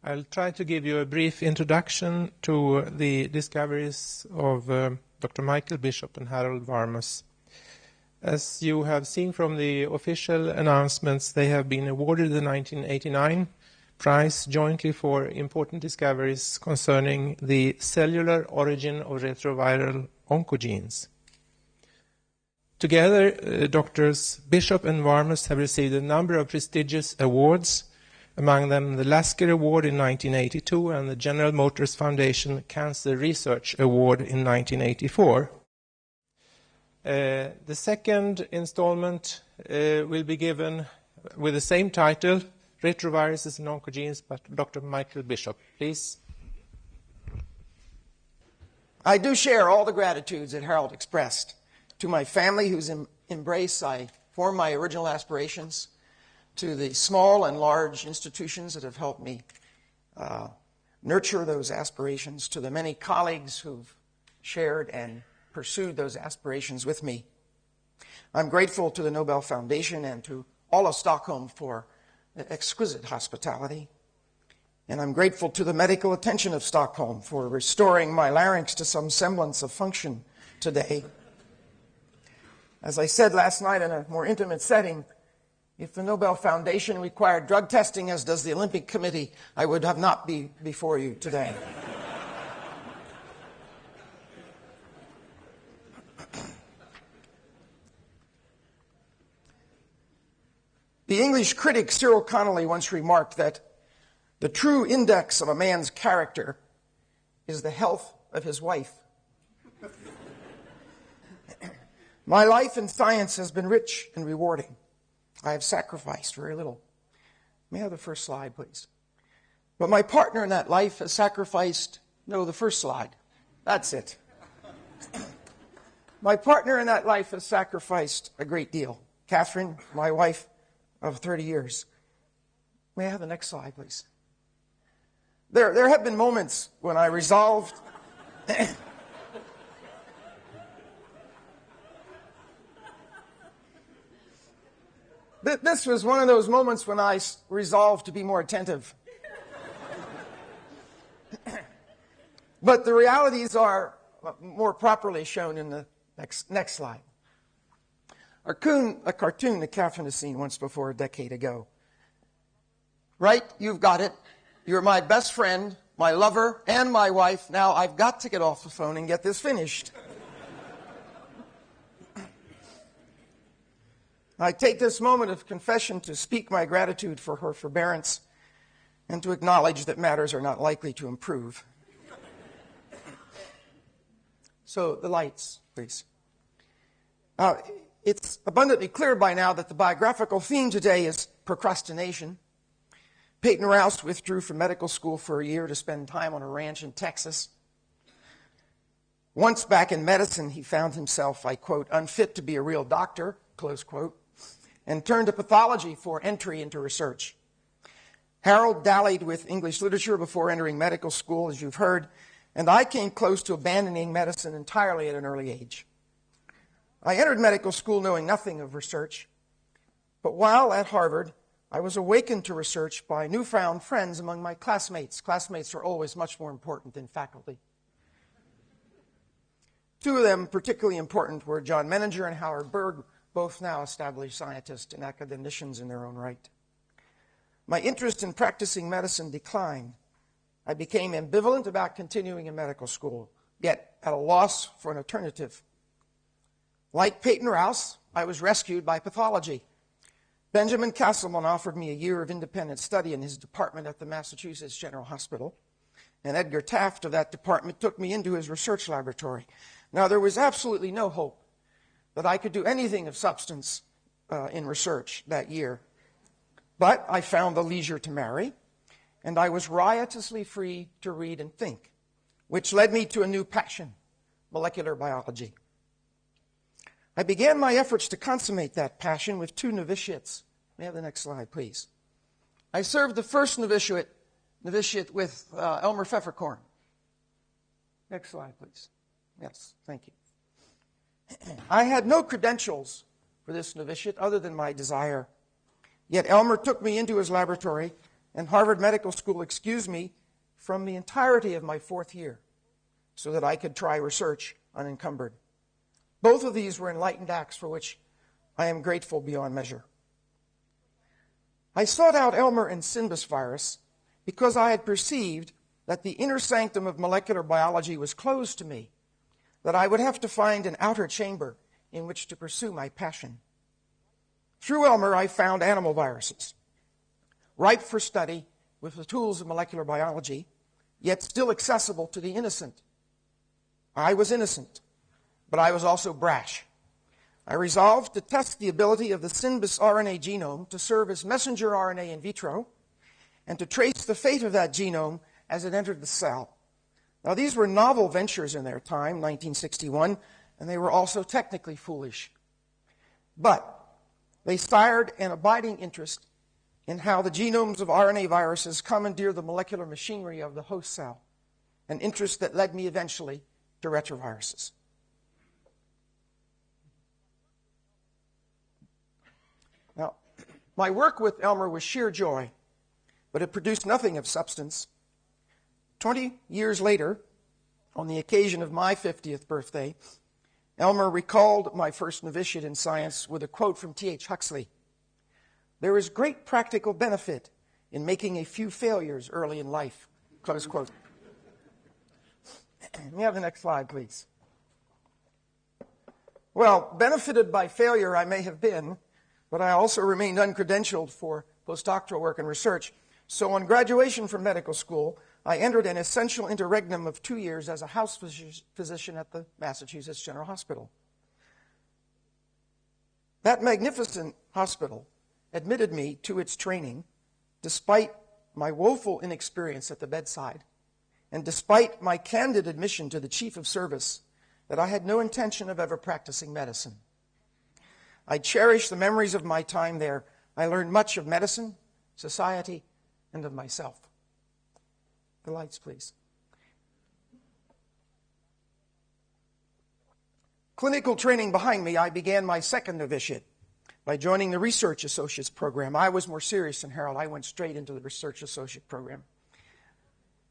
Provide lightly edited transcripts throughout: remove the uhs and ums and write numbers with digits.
I'll try to give you a brief introduction to the discoveries of Dr. Michael Bishop and Harold Varmus. As you have seen from the official announcements, they have been awarded the 1989 prize jointly for important discoveries concerning the cellular origin of retroviral oncogenes. Together, Drs. Bishop and Varmus have received a number of prestigious awards, among them the Lasker Award in 1982 and the General Motors Foundation Cancer Research Award in 1984. The second installment will be given with the same title, Retroviruses and Oncogenes, by Dr. Michael Bishop. Please. I do share all the gratitudes that Harold expressed to my family, whose embrace I formed my original aspirations, to the small and large institutions that have helped me nurture those aspirations, to the many colleagues who've shared and pursued those aspirations with me. I'm grateful to the Nobel Foundation and to all of Stockholm for exquisite hospitality. And I'm grateful to the medical attention of Stockholm for restoring my larynx to some semblance of function today. As I said last night in a more intimate setting, if the Nobel Foundation required drug testing, as does the Olympic Committee, I would have not be before you today. The English critic Cyril Connolly once remarked that the true index of a man's character is the health of his wife. My life in science has been rich and rewarding. I have sacrificed very little. May I have the first slide, please? But my partner in that life has sacrificed, no, the first slide. That's it. My partner in that life has sacrificed a great deal. Catherine, my wife of 30 years. May I have the next slide, please? There have been moments when I resolved... This was one of those moments when I resolved to be more attentive. But the realities are more properly shown in the next slide. A cartoon that Catherine has seen once before a decade ago. Right, you've got it. You're my best friend, my lover, and my wife. Now I've got to get off the phone and get this finished. I take this moment of confession to speak my gratitude for her forbearance and to acknowledge that matters are not likely to improve. So, the lights, please. It's abundantly clear by now that the biographical theme today is procrastination. Peyton Rouse withdrew from medical school for a year to spend time on a ranch in Texas. Once back in medicine, he found himself, I quote, unfit to be a real doctor, close quote, and turned to pathology for entry into research. Harold dallied with English literature before entering medical school, as you've heard, and I came close to abandoning medicine entirely at an early age. I entered medical school knowing nothing of research, but while at Harvard, I was awakened to research by newfound friends among my classmates. Classmates are always much more important than faculty. Two of them particularly important were John Menninger and Howard Berg, both now established scientists and academicians in their own right. My interest in practicing medicine declined. I became ambivalent about continuing in medical school, yet at a loss for an alternative. Like Peyton Rouse, I was rescued by pathology. Benjamin Castleman offered me a year of independent study in his department at the Massachusetts General Hospital, and Edgar Taft of that department took me into his research laboratory. Now, there was absolutely no hope that I could do anything of substance in research that year. But I found the leisure to marry, and I was riotously free to read and think, which led me to a new passion, molecular biology. I began my efforts to consummate that passion with two novitiates. May I have the next slide, please? I served the first novitiate with Elmer Pfefferkorn. Next slide, please. Yes, thank you. I had no credentials for this novitiate other than my desire. Yet Elmer took me into his laboratory and Harvard Medical School excused me from the entirety of my 4th year so that I could try research unencumbered. Both of these were enlightened acts for which I am grateful beyond measure. I sought out Elmer and Sinbus virus because I had perceived that the inner sanctum of molecular biology was closed to me, that I would have to find an outer chamber in which to pursue my passion. Through Elmer, I found animal viruses, ripe for study with the tools of molecular biology, yet still accessible to the innocent. I was innocent, but I was also brash. I resolved to test the ability of the Sinbus RNA genome to serve as messenger RNA in vitro and to trace the fate of that genome as it entered the cell. Now, these were novel ventures in their time, 1961, and they were also technically foolish. But they sired an abiding interest in how the genomes of RNA viruses commandeer the molecular machinery of the host cell, an interest that led me eventually to retroviruses. Now, my work with Elmer was sheer joy, but it produced nothing of substance. 20 years later, on the occasion of my 50th birthday, Elmer recalled my first novitiate in science with a quote from T.H. Huxley. "There is great practical benefit in making a few failures early in life," close quote. May I have the next slide, please? Well, benefited by failure I may have been, but I also remained uncredentialed for postdoctoral work and research. So on graduation from medical school, I entered an essential interregnum of 2 years as a house physician at the Massachusetts General Hospital. That magnificent hospital admitted me to its training despite my woeful inexperience at the bedside and despite my candid admission to the chief of service that I had no intention of ever practicing medicine. I cherish the memories of my time there. I learned much of medicine, society, and of myself. The lights, please. Clinical training behind me, I began my second novitiate by joining the Research Associates program. I was more serious than Harold. I went straight into the Research Associate program.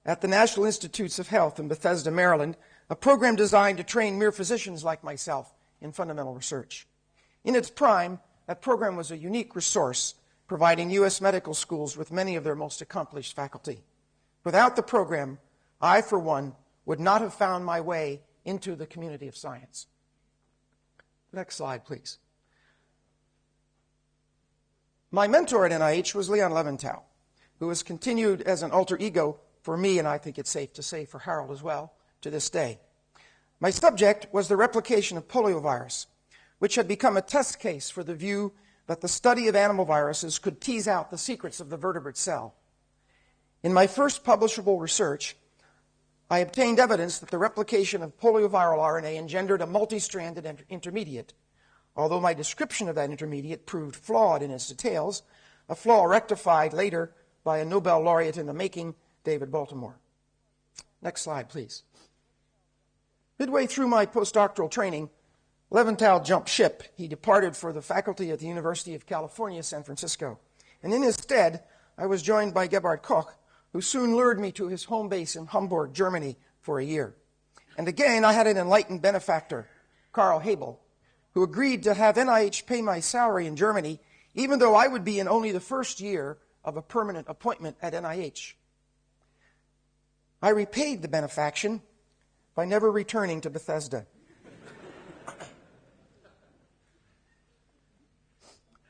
At the National Institutes of Health in Bethesda, Maryland, a program designed to train mere physicians like myself in fundamental research. In its prime, that program was a unique resource, providing U.S. medical schools with many of their most accomplished faculty. Without the program, I, for one, would not have found my way into the community of science. Next slide, please. My mentor at NIH was Leon Leventhal, who has continued as an alter ego for me, and I think it's safe to say for Harold as well, to this day. My subject was the replication of poliovirus, which had become a test case for the view that the study of animal viruses could tease out the secrets of the vertebrate cell. In my first publishable research, I obtained evidence that the replication of polioviral RNA engendered a multi-stranded intermediate. Although my description of that intermediate proved flawed in its details, a flaw rectified later by a Nobel laureate in the making, David Baltimore. Next slide, please. Midway through my postdoctoral training, Leventhal jumped ship. He departed for the faculty at the University of California, San Francisco. And in his stead, I was joined by Gebhard Koch, who soon lured me to his home base in Hamburg, Germany, for a year. And again, I had an enlightened benefactor, Karl Hebel, who agreed to have NIH pay my salary in Germany, even though I would be in only the first year of a permanent appointment at NIH. I repaid the benefaction by never returning to Bethesda.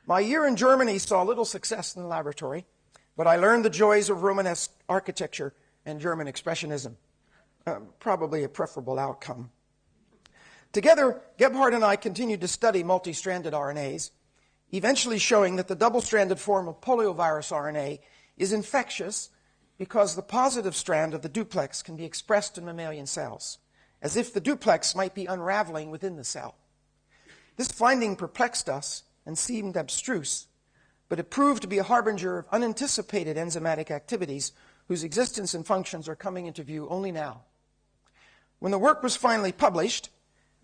My year in Germany saw little success in the laboratory, but I learned the joys of Romanesque architecture and German expressionism. Probably a preferable outcome. Together, Gebhard and I continued to study multi-stranded RNAs, eventually showing that the double-stranded form of poliovirus RNA is infectious because the positive strand of the duplex can be expressed in mammalian cells, as if the duplex might be unraveling within the cell. This finding perplexed us and seemed abstruse, but it proved to be a harbinger of unanticipated enzymatic activities whose existence and functions are coming into view only now. When the work was finally published,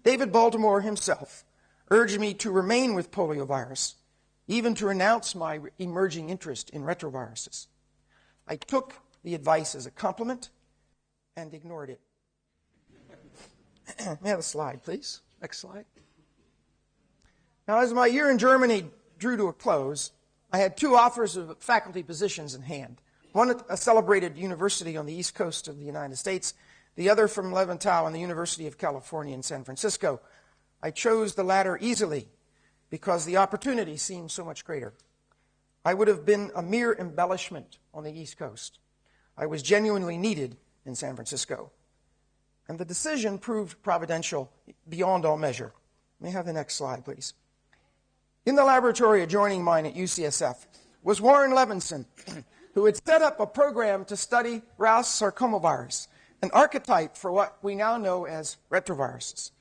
David Baltimore himself urged me to remain with poliovirus, even to renounce my emerging interest in retroviruses. I took the advice as a compliment and ignored it. May I have a slide, please? Next slide. Now, as my year in Germany drew to a close, I had 2 offers of faculty positions in hand. One at a celebrated university on the east coast of the United States, the other from Leventhal and the University of California in San Francisco. I chose the latter easily because the opportunity seemed so much greater. I would have been a mere embellishment on the East Coast. I was genuinely needed in San Francisco. And the decision proved providential beyond all measure. May I have the next slide, please? In the laboratory adjoining mine at UCSF was Warren Levinson, who had set up a program to study Rous sarcomovirus, an archetype for what we now know as retroviruses.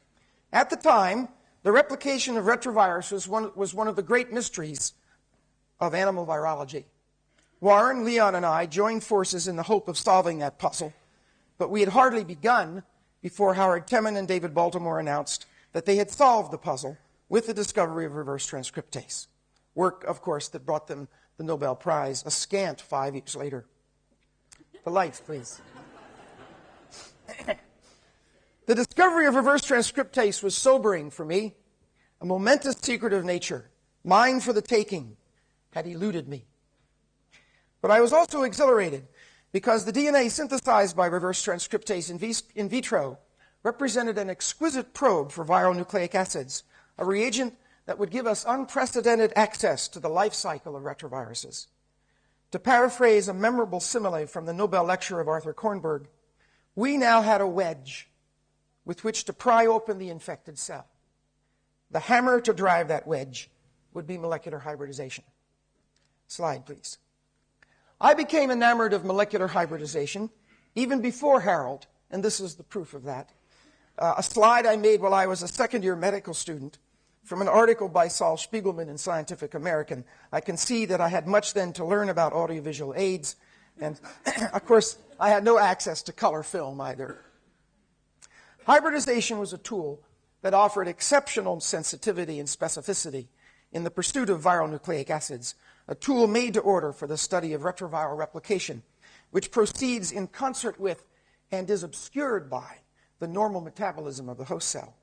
At the time, the replication of retroviruses was one of the great mysteries of animal virology. Warren, Leon, and I joined forces in the hope of solving that puzzle, but we had hardly begun before Howard Temin and David Baltimore announced that they had solved the puzzle with the discovery of reverse transcriptase, work, of course, that brought them the Nobel Prize a scant 5 years later. The lights, please. The discovery of reverse transcriptase was sobering for me, a momentous secret of nature, mine for the taking, had eluded me. But I was also exhilarated because the DNA synthesized by reverse transcriptase in vitro represented an exquisite probe for viral nucleic acids, a reagent that would give us unprecedented access to the life cycle of retroviruses. To paraphrase a memorable simile from the Nobel lecture of Arthur Kornberg, we now had a wedge with which to pry open the infected cell. The hammer to drive that wedge would be molecular hybridization. Slide, please. I became enamored of molecular hybridization even before Harold, and this is the proof of that. A slide I made while I was a second-year medical student from an article by Saul Spiegelman in Scientific American. I can see that I had much then to learn about audiovisual aids, and of course, I had no access to color film either. Hybridization was a tool that offered exceptional sensitivity and specificity in the pursuit of viral nucleic acids, a tool made to order for the study of retroviral replication, which proceeds in concert with and is obscured by the normal metabolism of the host cell.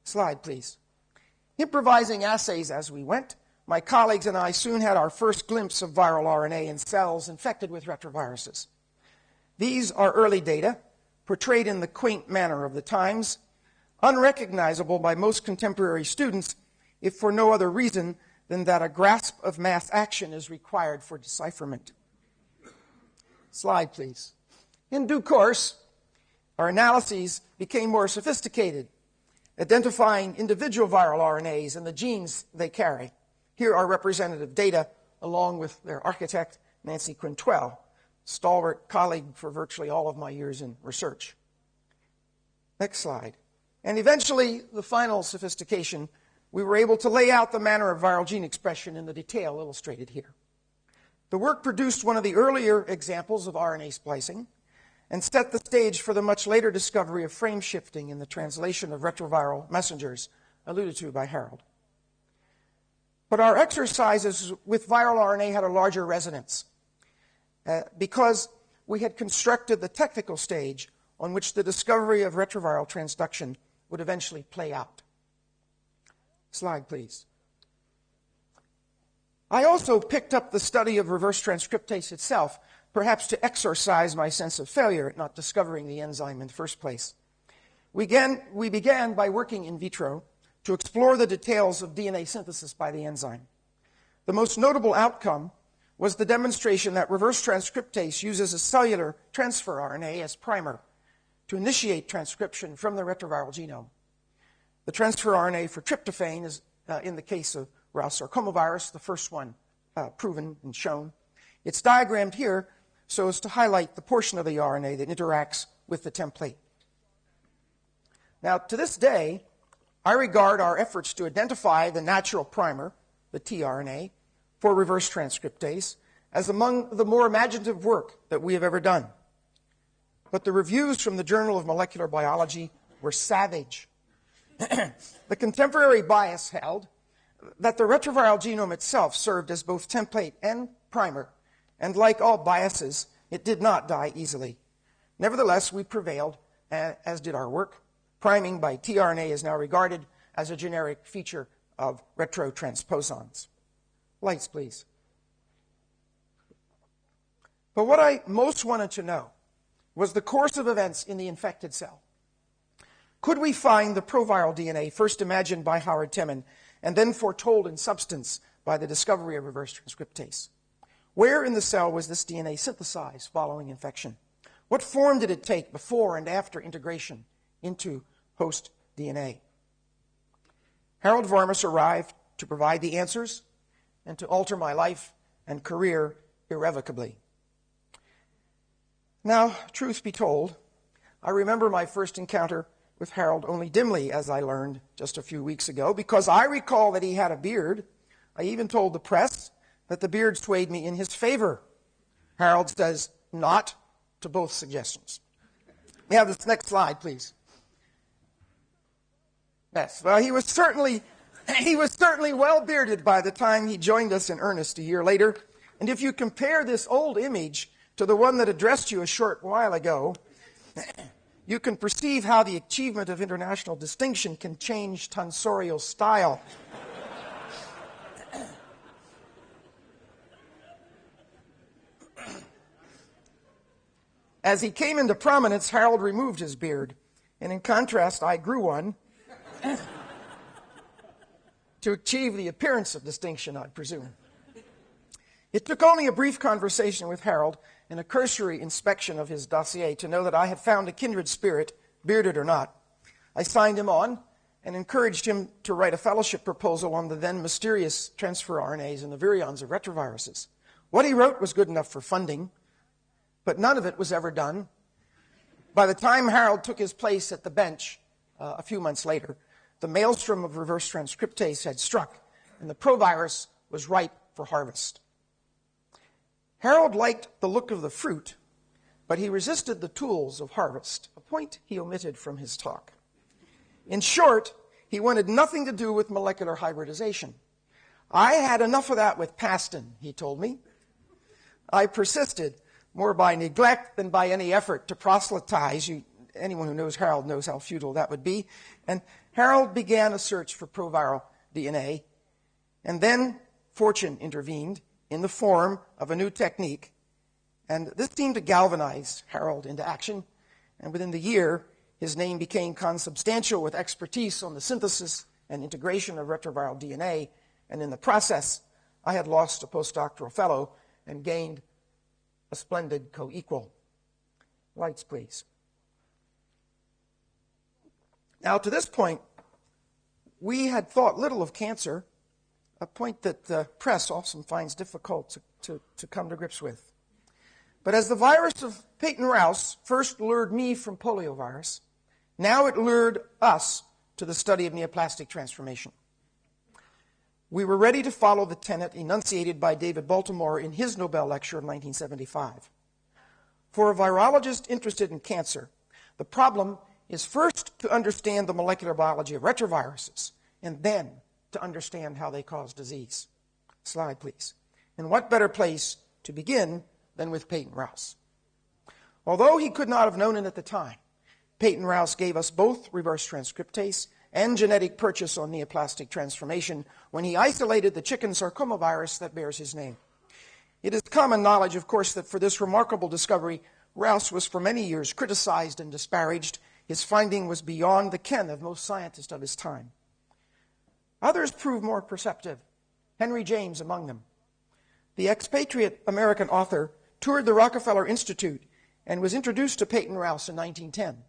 Slide, please. Improvising assays as we went, my colleagues and I soon had our first glimpse of viral RNA in cells infected with retroviruses. These are early data, portrayed in the quaint manner of the times, unrecognizable by most contemporary students, if for no other reason than that a grasp of mass action is required for decipherment. Slide, please. In due course, our analyses became more sophisticated, identifying individual viral RNAs and the genes they carry. Here are representative data along with their architect, Nancy Quintrell, stalwart colleague for virtually all of my years in research. Next slide. And eventually, the final sophistication, we were able to lay out the manner of viral gene expression in the detail illustrated here. The work produced one of the earlier examples of RNA splicing and set the stage for the much later discovery of frame shifting in the translation of retroviral messengers, alluded to by Harold. But our exercises with viral RNA had a larger resonance because we had constructed the technical stage on which the discovery of retroviral transduction would eventually play out. Slide, please. I also picked up the study of reverse transcriptase itself, perhaps to exorcise my sense of failure at not discovering the enzyme in the first place. We began by working in vitro to explore the details of DNA synthesis by the enzyme. The most notable outcome was the demonstration that reverse transcriptase uses a cellular transfer RNA as primer to initiate transcription from the retroviral genome. The transfer RNA for tryptophan is, in the case of Rous sarcomovirus, the first one proven and shown. It's diagrammed here so as to highlight the portion of the RNA that interacts with the template. Now, to this day, I regard our efforts to identify the natural primer, the tRNA, for reverse transcriptase as among the more imaginative work that we have ever done. But the reviews from the Journal of Molecular Biology were savage. The contemporary bias held that the retroviral genome itself served as both template and primer, and like all biases, it did not die easily. Nevertheless, we prevailed, as did our work. Priming by tRNA is now regarded as a generic feature of retrotransposons. Lights, please. But what I most wanted to know was the course of events in the infected cell. Could we find the proviral DNA first imagined by Howard Temin and then foretold in substance by the discovery of reverse transcriptase? Where in the cell was this DNA synthesized following infection? What form did it take before and after integration into host DNA? Harold Varmus arrived to provide the answers and to alter my life and career irrevocably. Now, truth be told, I remember my first encounter with Harold only dimly, as I learned just a few weeks ago, because I recall that he had a beard. I even told the press that the beard swayed me in his favor. Harold says not to both suggestions. We have this next slide, please. Yes, well, he was certainly well bearded by the time he joined us in earnest a year later. And if you compare this old image to the one that addressed you a short while ago, you can perceive how the achievement of international distinction can change tonsorial style. As he came into prominence, Harold removed his beard, and in contrast, I grew one to achieve the appearance of distinction, I presume. It took only a brief conversation with Harold and a cursory inspection of his dossier to know that I had found a kindred spirit, bearded or not. I signed him on and encouraged him to write a fellowship proposal on the then mysterious transfer RNAs and the virions of retroviruses. What he wrote was good enough for funding, but none of it was ever done. By the time Harold took his place at the bench a few months later, the maelstrom of reverse transcriptase had struck, and the provirus was ripe for harvest. Harold liked the look of the fruit, but he resisted the tools of harvest, a point he omitted from his talk. In short, he wanted nothing to do with molecular hybridization. I had enough of that with Paston, he told me. I persisted, more by neglect than by any effort to proselytize. Anyone who knows Harold knows how futile that would be. And Harold began a search for proviral DNA, and then fortune intervened in the form of a new technique. And this seemed to galvanize Harold into action. And within the year, his name became consubstantial with expertise on the synthesis and integration of retroviral DNA. And in the process, I had lost a postdoctoral fellow and gained a splendid co-equal. Lights, please. Now, to this point, we had thought little of cancer, a point that the press often finds difficult to come to grips with. But as the virus of Peyton-Rouse first lured me from poliovirus, now it lured us to the study of neoplastic transformation. We were ready to follow the tenet enunciated by David Baltimore in his Nobel lecture of 1975. For a virologist interested in cancer, the problem is first to understand the molecular biology of retroviruses, and then to understand how they cause disease. Slide, please. And what better place to begin than with Peyton-Rouse? Although he could not have known it at the time, Peyton-Rouse gave us both reverse transcriptase and genetic purchase on neoplastic transformation when he isolated the chicken sarcoma virus that bears his name. It is common knowledge, of course, that for this remarkable discovery, Rouse was for many years criticized and disparaged. His finding was beyond the ken of most scientists of his time. Others proved more perceptive, Henry James among them. The expatriate American author toured the Rockefeller Institute and was introduced to Peyton-Rouse in 1910,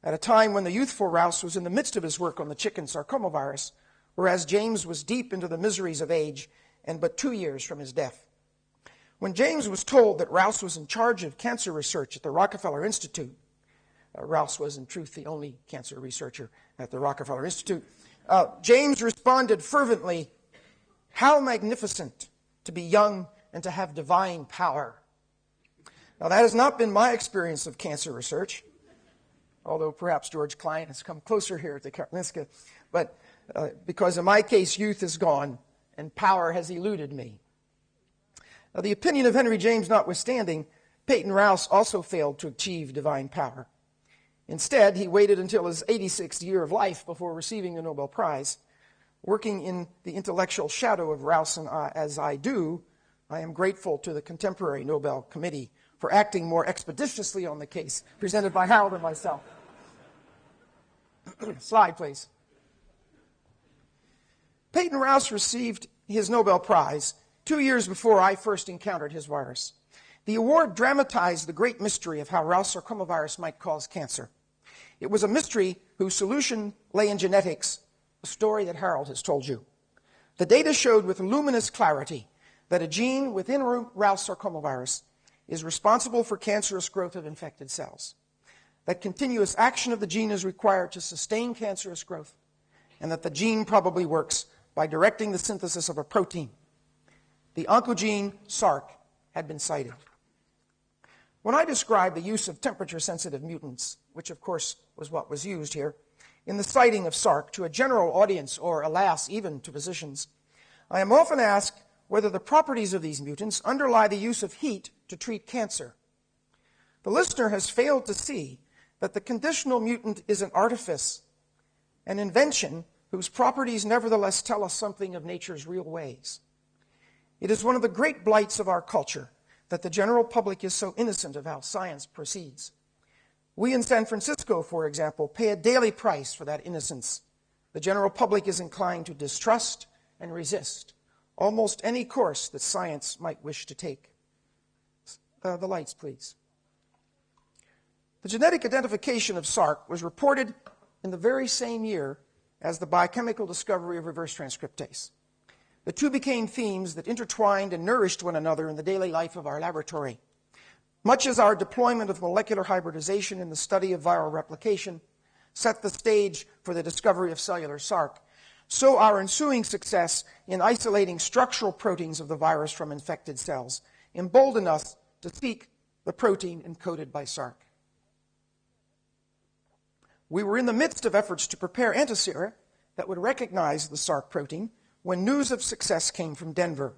at a time when the youthful Rouse was in the midst of his work on the chicken sarcoma virus, whereas James was deep into the miseries of age and but 2 years from his death. When James was told that Rouse was in charge of cancer research at the Rockefeller Institute, Rouse was in truth the only cancer researcher at the Rockefeller Institute, James responded fervently, "How magnificent to be young and to have divine power." Now, that has not been my experience of cancer research, although perhaps George Klein has come closer here at the Karolinska, but because in my case, youth is gone and power has eluded me. Now, the opinion of Henry James notwithstanding, Peyton Rous also failed to achieve divine power. Instead, he waited until his 86th year of life before receiving the Nobel Prize. Working in the intellectual shadow of Rous as I do, I am grateful to the contemporary Nobel Committee for acting more expeditiously on the case presented by Harold and myself. Slide, please. Peyton Rous received his Nobel Prize 2 years before I first encountered his virus. The award dramatized the great mystery of how Rous sarcomavirus might cause cancer. It was a mystery whose solution lay in genetics, a story that Harold has told you. The data showed with luminous clarity that a gene within Rous sarcomavirus is responsible for cancerous growth of infected cells. That continuous action of the gene is required to sustain cancerous growth, and that the gene probably works by directing the synthesis of a protein. The oncogene sarc had been cited. When I described the use of temperature-sensitive mutants, which of course was what was used here, in the citing of sarc to a general audience, or alas, even to physicians, I am often asked whether the properties of these mutants underlie the use of heat to treat cancer. The listener has failed to see that the conditional mutant is an artifice, an invention whose properties nevertheless tell us something of nature's real ways. It is one of the great blights of our culture that the general public is so innocent of how science proceeds. We in San Francisco, for example, pay a daily price for that innocence. The general public is inclined to distrust and resist almost any course that science might wish to take. The lights, please. The genetic identification of sarc was reported in the very same year as the biochemical discovery of reverse transcriptase. The two became themes that intertwined and nourished one another in the daily life of our laboratory. Much as our deployment of molecular hybridization in the study of viral replication set the stage for the discovery of cellular sarc, so our ensuing success in isolating structural proteins of the virus from infected cells emboldened us to seek the protein encoded by sarc. We were in the midst of efforts to prepare antisera that would recognize the sarc protein when news of success came from Denver.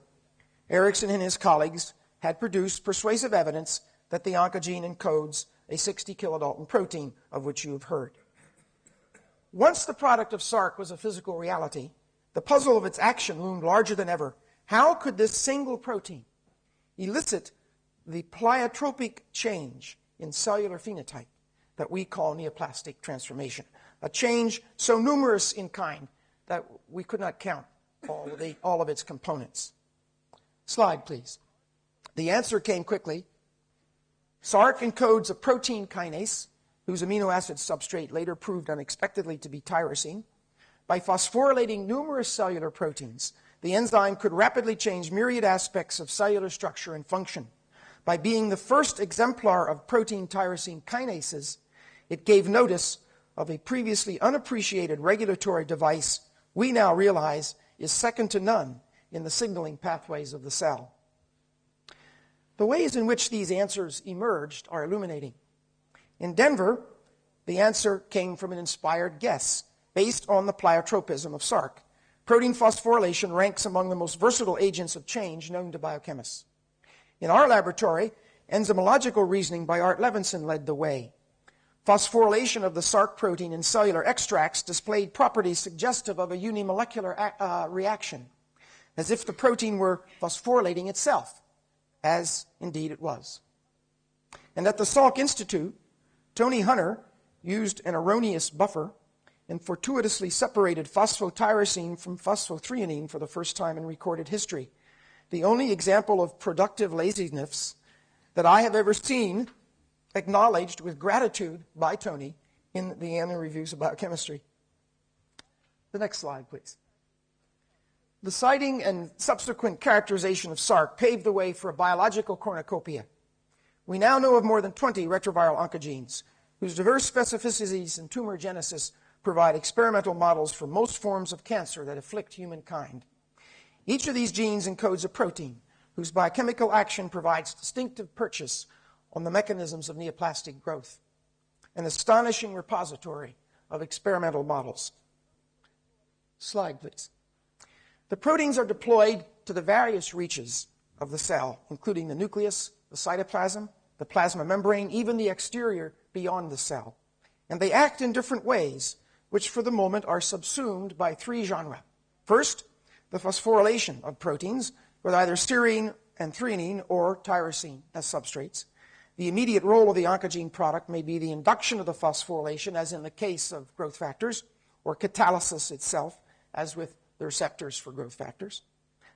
Erickson and his colleagues had produced persuasive evidence that the oncogene encodes a 60 kilodalton protein, of which you have heard. Once the product of sarc was a physical reality, the puzzle of its action loomed larger than ever. How could this single protein elicit the pleiotropic change in cellular phenotype that we call neoplastic transformation, a change so numerous in kind that we could not count all of its components? Slide, please. The answer came quickly. Sarc encodes a protein kinase, whose amino acid substrate later proved unexpectedly to be tyrosine. By phosphorylating numerous cellular proteins, the enzyme could rapidly change myriad aspects of cellular structure and function. By being the first exemplar of protein tyrosine kinases, it gave notice of a previously unappreciated regulatory device we now realize is second to none in the signaling pathways of the cell. The ways in which these answers emerged are illuminating. In Denver, the answer came from an inspired guess based on the pleiotropism of sarc. Protein phosphorylation ranks among the most versatile agents of change known to biochemists. In our laboratory, enzymological reasoning by Art Levinson led the way. Phosphorylation of the sarc protein in cellular extracts displayed properties suggestive of a unimolecular reaction, as if the protein were phosphorylating itself, as indeed it was. And at the Salk Institute, Tony Hunter used an erroneous buffer and fortuitously separated phosphotyrosine from phosphothreonine for the first time in recorded history. The only example of productive laziness that I have ever seen acknowledged with gratitude by Tony in the annual reviews of biochemistry. The next slide, please. The citing and subsequent characterization of sarc paved the way for a biological cornucopia. We now know of more than 20 retroviral oncogenes, whose diverse specificities in tumor genesis provide experimental models for most forms of cancer that afflict humankind. Each of these genes encodes a protein whose biochemical action provides distinctive purchase on the mechanisms of neoplastic growth, an astonishing repository of experimental models. Slide, please. The proteins are deployed to the various reaches of the cell, including the nucleus, the cytoplasm, the plasma membrane, even the exterior beyond the cell. And they act in different ways, which for the moment are subsumed by three genera. First, the phosphorylation of proteins with either serine and threonine or tyrosine as substrates. The immediate role of the oncogene product may be the induction of the phosphorylation, as in the case of growth factors, or catalysis itself, as with the receptors for growth factors.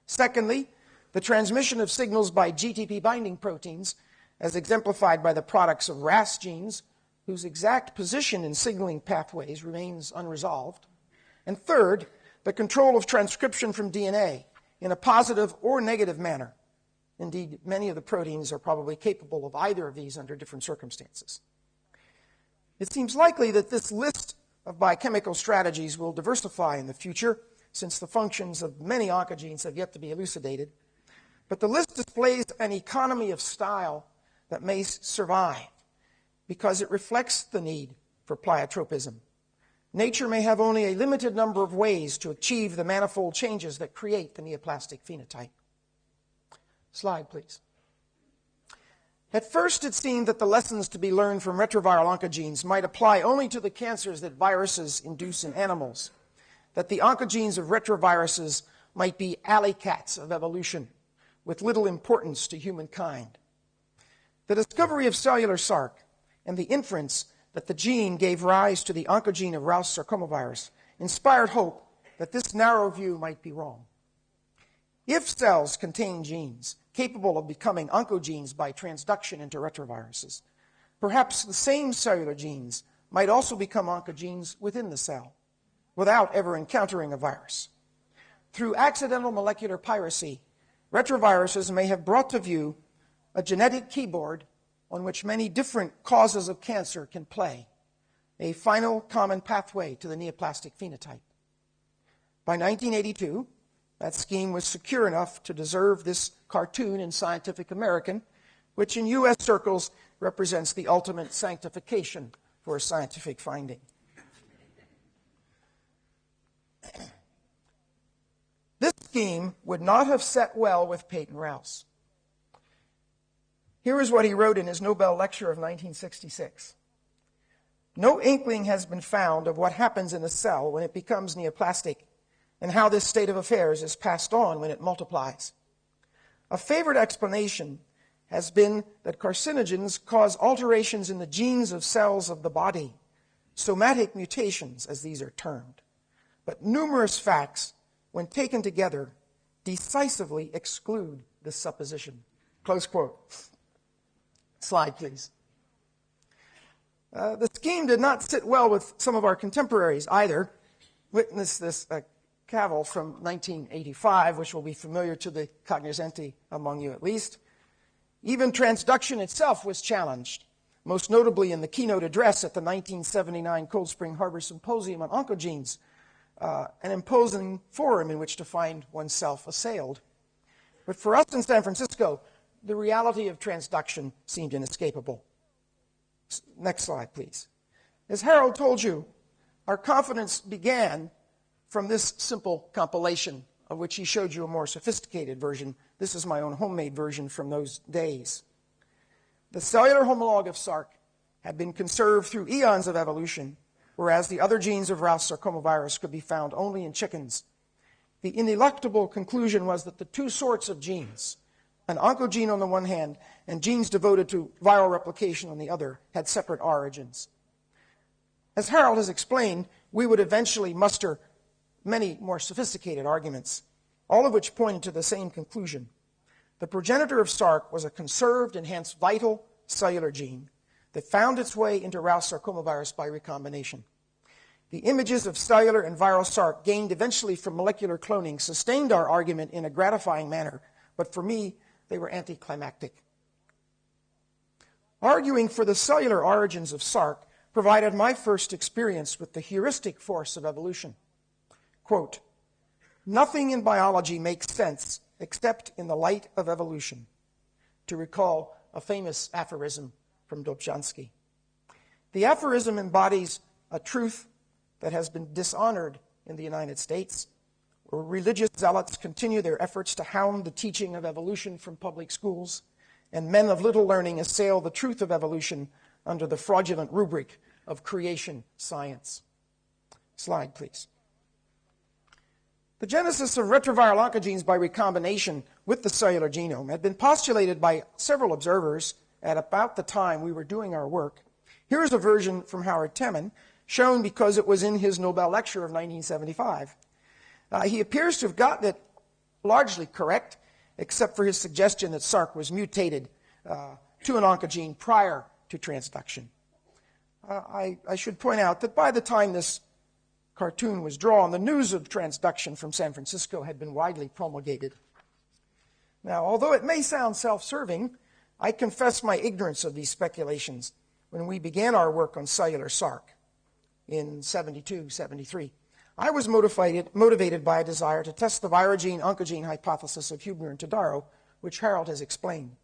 Secondly, the transmission of signals by GTP-binding proteins, as exemplified by the products of RAS genes, whose exact position in signaling pathways remains unresolved. And third, the control of transcription from DNA in a positive or negative manner. Indeed, many of the proteins are probably capable of either of these under different circumstances. It seems likely that this list of biochemical strategies will diversify in the future, since the functions of many oncogenes have yet to be elucidated. But the list displays an economy of style that may survive because it reflects the need for pleiotropism. Nature may have only a limited number of ways to achieve the manifold changes that create the neoplastic phenotype. Slide, please. At first, it seemed that the lessons to be learned from retroviral oncogenes might apply only to the cancers that viruses induce in animals, that the oncogenes of retroviruses might be alley cats of evolution with little importance to humankind. The discovery of cellular sarc and the inference that the gene gave rise to the oncogene of Rous sarcomavirus inspired hope that this narrow view might be wrong. If cells contain genes capable of becoming oncogenes by transduction into retroviruses, perhaps the same cellular genes might also become oncogenes within the cell, without ever encountering a virus. Through accidental molecular piracy, retroviruses may have brought to view a genetic keyboard on which many different causes of cancer can play, a final common pathway to the neoplastic phenotype. By 1982, that scheme was secure enough to deserve this cartoon in Scientific American, which in U.S. circles represents the ultimate sanctification for a scientific finding. This scheme would not have set well with Peyton Rous. Here is what he wrote in his Nobel lecture of 1966. No inkling has been found of what happens in a cell when it becomes neoplastic, and how this state of affairs is passed on when it multiplies. A favorite explanation has been that carcinogens cause alterations in the genes of cells of the body, somatic mutations, as these are termed. But numerous facts, when taken together, decisively exclude this supposition. Close quote. Slide, please. The scheme did not sit well with some of our contemporaries either. Witness this cavil from 1985, which will be familiar to the cognoscenti among you at least. Even transduction itself was challenged, most notably in the keynote address at the 1979 Cold Spring Harbor Symposium on Oncogenes, an imposing forum in which to find oneself assailed. But for us in San Francisco, the reality of transduction seemed inescapable. Next slide, please. As Harold told you, our confidence began from this simple compilation, of which he showed you a more sophisticated version. This is my own homemade version from those days. The cellular homologue of sarc had been conserved through eons of evolution, whereas the other genes of Rous sarcomavirus could be found only in chickens. The ineluctable conclusion was that the two sorts of genes, an oncogene on the one hand and genes devoted to viral replication on the other, had separate origins. As Harold has explained, we would eventually muster many more sophisticated arguments, all of which pointed to the same conclusion. The progenitor of sarc was a conserved and hence vital cellular gene that found its way into Rous sarcomavirus by recombination. The images of cellular and viral sarc gained eventually from molecular cloning sustained our argument in a gratifying manner, but for me, they were anticlimactic. Arguing for the cellular origins of sarc provided my first experience with the heuristic force of evolution. Quote, nothing in biology makes sense except in the light of evolution, to recall a famous aphorism from Dobzhansky. The aphorism embodies a truth that has been dishonored in the United States, where religious zealots continue their efforts to hound the teaching of evolution from public schools, and men of little learning assail the truth of evolution under the fraudulent rubric of creation science. Slide, please. The genesis of retroviral oncogenes by recombination with the cellular genome had been postulated by several observers at about the time we were doing our work. Here is a version from Howard Temin, shown because it was in his Nobel lecture of 1975. He appears to have gotten it largely correct, except for his suggestion that sarc was mutated to an oncogene prior to transduction. I should point out that by the time this cartoon was drawn, the news of transduction from San Francisco had been widely promulgated. Now, although it may sound self-serving, I confess my ignorance of these speculations when we began our work on cellular sarc in 72, 73. I was motivated by a desire to test the virogene-oncogene hypothesis of Huebner and Todaro, which Harold has explained,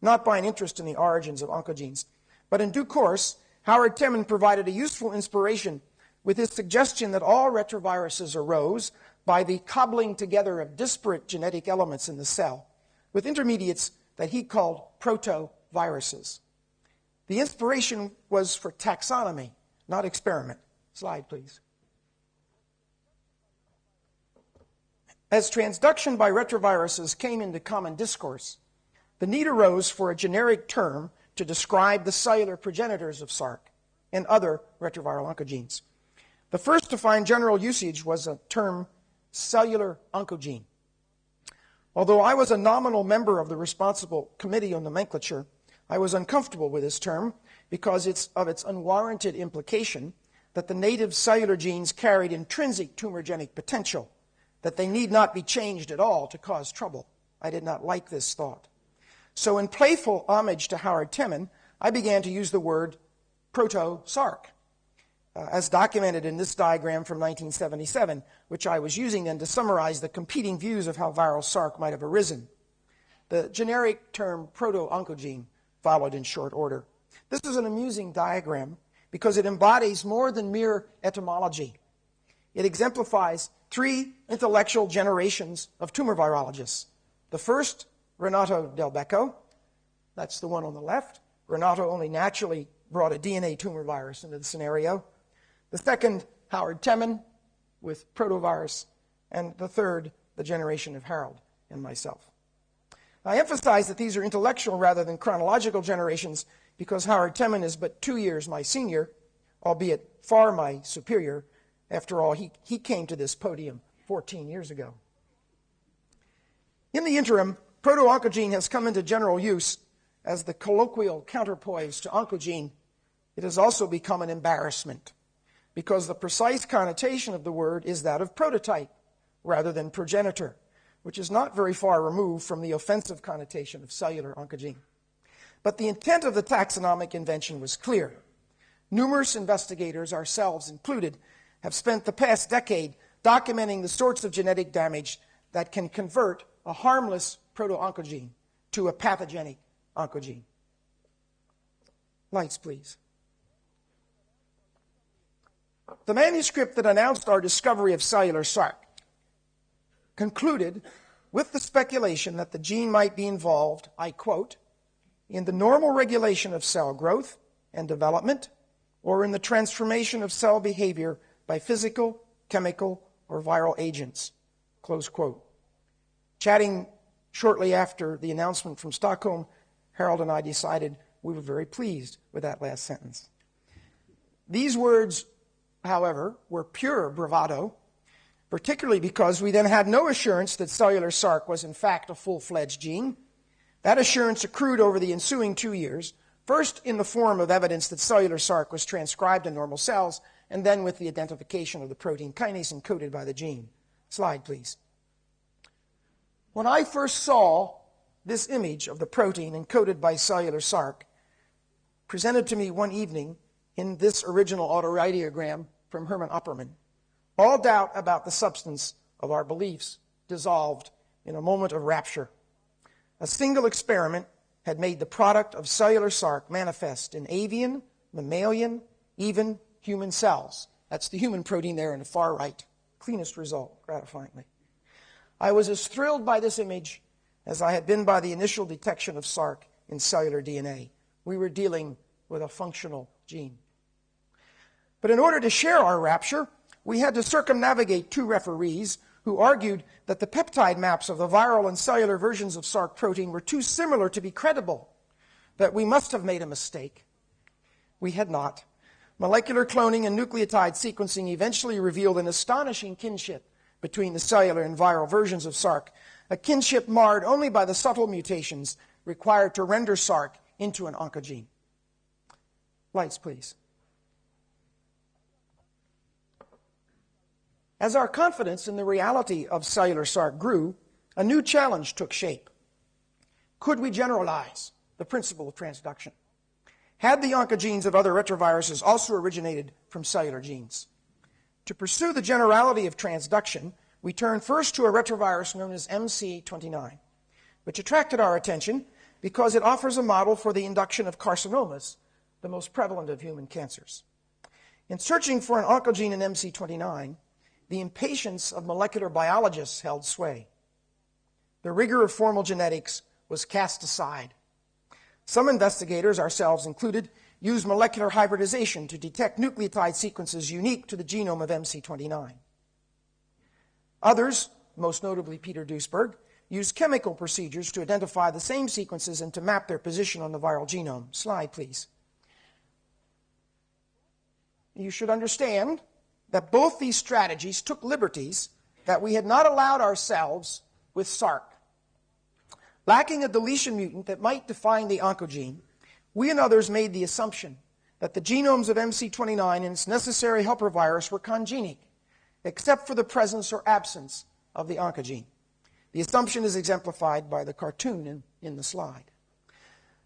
not by an interest in the origins of oncogenes. But in due course, Howard Temin provided a useful inspiration with his suggestion that all retroviruses arose by the cobbling together of disparate genetic elements in the cell, with intermediates that he called proto-viruses. The inspiration was for taxonomy, not experiment. Slide, please. As transduction by retroviruses came into common discourse, the need arose for a generic term to describe the cellular progenitors of sarc and other retroviral oncogenes. The first to find general usage was a term cellular oncogene. Although I was a nominal member of the responsible committee on nomenclature, I was uncomfortable with this term because of its unwarranted implication that the native cellular genes carried intrinsic tumorigenic potential, that they need not be changed at all to cause trouble. I did not like this thought. So in playful homage to Howard Temin, I began to use the word proto-sarc, as documented in this diagram from 1977, which I was using then to summarize the competing views of how viral sarc might have arisen. The generic term proto-oncogene followed in short order. This is an amusing diagram because it embodies more than mere etymology. It exemplifies three intellectual generations of tumor virologists. The first, Renato Del Becco. That's the one on the left. Renato only naturally brought a DNA tumor virus into the scenario. The second, Howard Temin with protovirus. And the third, the generation of Harold and myself. I emphasize that these are intellectual rather than chronological generations because Howard Temin is but 2 years my senior, albeit far my superior. After all, he came to this podium 14 years ago. In the interim, proto-oncogene has come into general use as the colloquial counterpoise to oncogene. It has also become an embarrassment because the precise connotation of the word is that of prototype rather than progenitor, which is not very far removed from the offensive connotation of cellular oncogene. But the intent of the taxonomic invention was clear. Numerous investigators, ourselves included, have spent the past decade documenting the sorts of genetic damage that can convert a harmless proto-oncogene to a pathogenic oncogene. Lights, please. The manuscript that announced our discovery of cellular sarc concluded with the speculation that the gene might be involved, I quote, in the normal regulation of cell growth and development or in the transformation of cell behavior by physical, chemical, or viral agents, close quote. Chatting shortly after the announcement from Stockholm, Harold and I decided we were very pleased with that last sentence. These words, however, were pure bravado, particularly because we then had no assurance that cellular sarc was in fact a full-fledged gene. That assurance accrued over the ensuing 2 years, first in the form of evidence that cellular sarc was transcribed in normal cells, and then with the identification of the protein kinase encoded by the gene. Slide, please. When I first saw this image of the protein encoded by cellular sarc, presented to me one evening in this original autoradiogram from Hermann Oppermann, all doubt about the substance of our beliefs dissolved in a moment of rapture. A single experiment had made the product of cellular sarc manifest in avian, mammalian, even human cells. That's the human protein there in the far right. Cleanest result, gratifyingly. I was as thrilled by this image as I had been by the initial detection of sarc in cellular DNA. We were dealing with a functional gene. But in order to share our rapture, we had to circumnavigate two referees who argued that the peptide maps of the viral and cellular versions of sarc protein were too similar to be credible, that we must have made a mistake. We had not. Molecular cloning and nucleotide sequencing eventually revealed an astonishing kinship between the cellular and viral versions of sarc, a kinship marred only by the subtle mutations required to render sarc into an oncogene. Lights, please. As our confidence in the reality of cellular sarc grew, a new challenge took shape. Could we generalize the principle of transduction? Had the oncogenes of other retroviruses also originated from cellular genes? To pursue the generality of transduction, we turned first to a retrovirus known as MC29, which attracted our attention because it offers a model for the induction of carcinomas, the most prevalent of human cancers. In searching for an oncogene in MC29, the impatience of molecular biologists held sway. The rigor of formal genetics was cast aside. Some investigators, ourselves included, used molecular hybridization to detect nucleotide sequences unique to the genome of MC29. Others, most notably Peter Duisberg, used chemical procedures to identify the same sequences and to map their position on the viral genome. Slide, please. You should understand that both these strategies took liberties that we had not allowed ourselves with sarc. Lacking a deletion mutant that might define the oncogene, we and others made the assumption that the genomes of MC29 and its necessary helper virus were congenic, except for the presence or absence of the oncogene. The assumption is exemplified by the cartoon in the slide.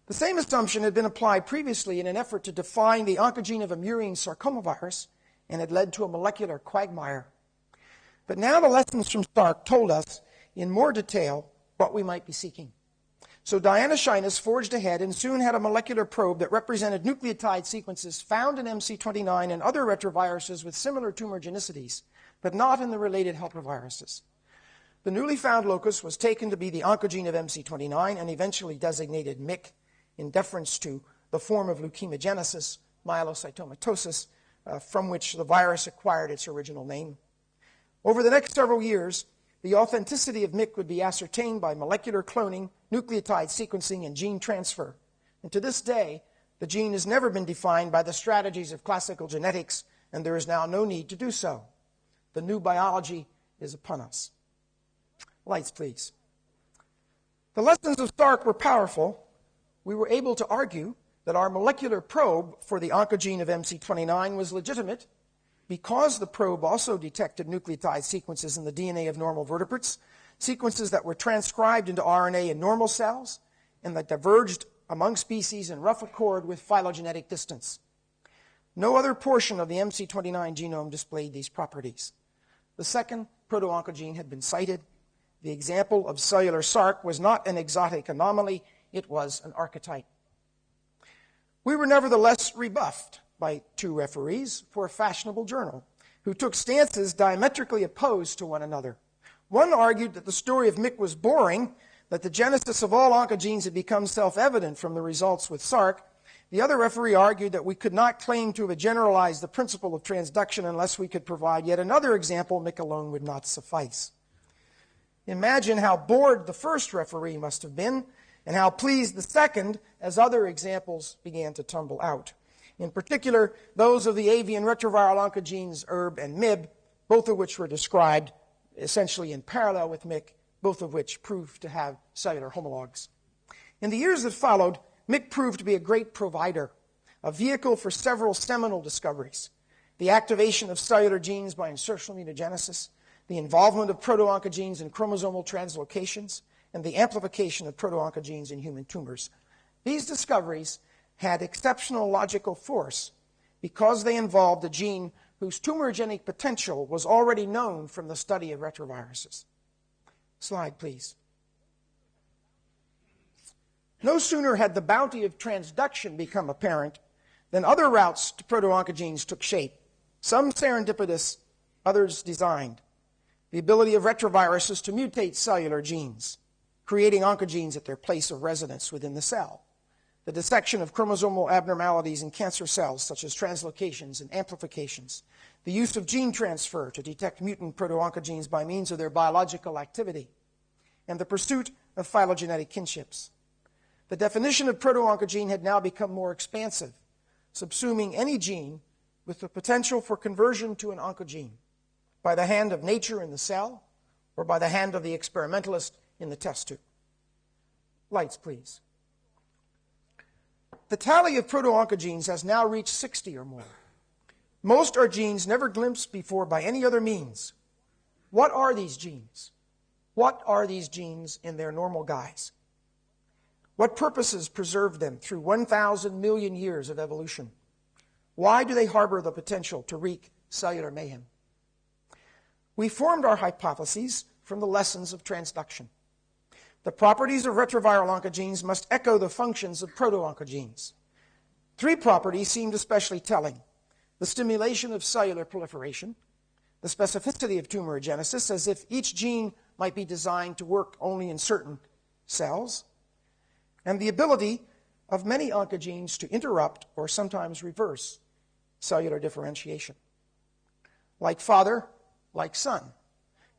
The same assumption had been applied previously in an effort to define the oncogene of a murine sarcomavirus, and had led to a molecular quagmire. But now the lessons from sarc told us in more detail what we might be seeking. So Diana Shinas forged ahead and soon had a molecular probe that represented nucleotide sequences found in MC29 and other retroviruses with similar tumor genicities, but not in the related helper viruses. The newly found locus was taken to be the oncogene of MC29 and eventually designated MYC in deference to the form of leukemogenesis, myelocytomatosis, from which the virus acquired its original name. Over the next several years, the authenticity of MYC would be ascertained by molecular cloning, nucleotide sequencing, and gene transfer. And to this day, the gene has never been defined by the strategies of classical genetics, and there is now no need to do so. The new biology is upon us. Lights, please. The lessons of sarc were powerful. We were able to argue that our molecular probe for the oncogene of MC29 was legitimate because the probe also detected nucleotide sequences in the DNA of normal vertebrates, sequences that were transcribed into RNA in normal cells and that diverged among species in rough accord with phylogenetic distance. No other portion of the MC29 genome displayed these properties. The second proto-oncogene had been cited. The example of cellular sarc was not an exotic anomaly, it was an archetype. We were nevertheless rebuffed by two referees for a fashionable journal who took stances diametrically opposed to one another. One argued that the story of MYC was boring, that the genesis of all oncogenes had become self-evident from the results with sarc. The other referee argued that we could not claim to have generalized the principle of transduction unless we could provide yet another example. MYC alone would not suffice. Imagine how bored the first referee must have been, and how pleased the second as other examples began to tumble out. In particular, those of the avian retroviral oncogenes ERB and MIB, both of which were described essentially in parallel with MYC, both of which proved to have cellular homologs. In the years that followed, MYC proved to be a great provider, a vehicle for several seminal discoveries: the activation of cellular genes by insertional mutagenesis, the involvement of proto-oncogenes in chromosomal translocations, and the amplification of proto-oncogenes in human tumors. These discoveries had exceptional logical force because they involved a gene whose tumorigenic potential was already known from the study of retroviruses. Slide, please. No sooner had the bounty of transduction become apparent than other routes to proto-oncogenes took shape, some serendipitous, others designed. the ability of retroviruses to mutate cellular genes, creating oncogenes at their place of residence within the cell, the dissection of chromosomal abnormalities in cancer cells, such as translocations and amplifications, the use of gene transfer to detect mutant proto-oncogenes by means of their biological activity, and the pursuit of phylogenetic kinships. The definition of proto-oncogene had now become more expansive, subsuming any gene with the potential for conversion to an oncogene by the hand of nature in the cell or by the hand of the experimentalist in the test tube. Lights, please. The tally of proto-oncogenes has now reached 60 or more. Most are genes never glimpsed before by any other means. What are these genes? What are these genes in their normal guise? What purposes preserve them through 1,000 million years of evolution? Why do they harbor the potential to wreak cellular mayhem? We formed our hypotheses from the lessons of transduction. The properties of retroviral oncogenes must echo the functions of proto-oncogenes. 3 properties seemed especially telling: the stimulation of cellular proliferation, the specificity of tumorigenesis, as if each gene might be designed to work only in certain cells, and the ability of many oncogenes to interrupt or sometimes reverse cellular differentiation. Like father, like son,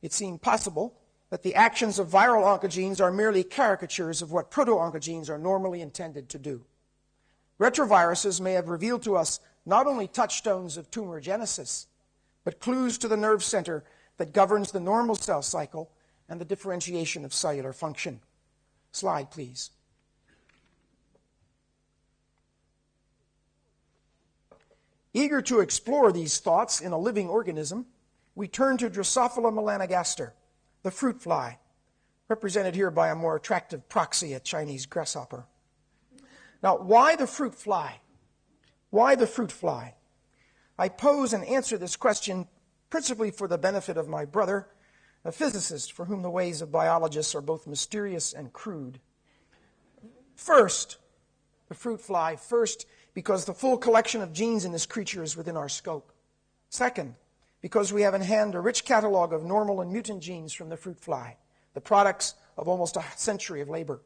it seemed possible that the actions of viral oncogenes are merely caricatures of what proto-oncogenes are normally intended to do. Retroviruses may have revealed to us not only touchstones of tumorigenesis, but clues to the nerve center that governs the normal cell cycle and the differentiation of cellular function. Slide, please. Eager to explore these thoughts in a living organism, we turn to Drosophila melanogaster, the fruit fly, represented here by a more attractive proxy, a Chinese grasshopper. Now, why the fruit fly? Why the fruit fly? I pose and answer this question principally for the benefit of my brother, a physicist for whom the ways of biologists are both mysterious and crude. First, the fruit fly. First, because the full collection of genes in this creature is within our scope. Second, because we have in hand a rich catalog of normal and mutant genes from the fruit fly, the products of almost a century of labor.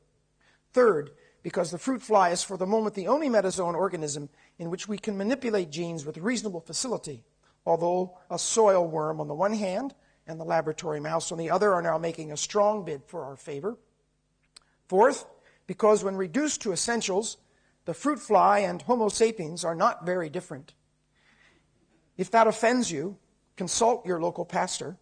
Third, because the fruit fly is for the moment the only metazoan organism in which we can manipulate genes with reasonable facility, although a soil worm on the one hand and the laboratory mouse on the other are now making a strong bid for our favor. Fourth, because when reduced to essentials, the fruit fly and Homo sapiens are not very different. If that offends you, consult your local pastor,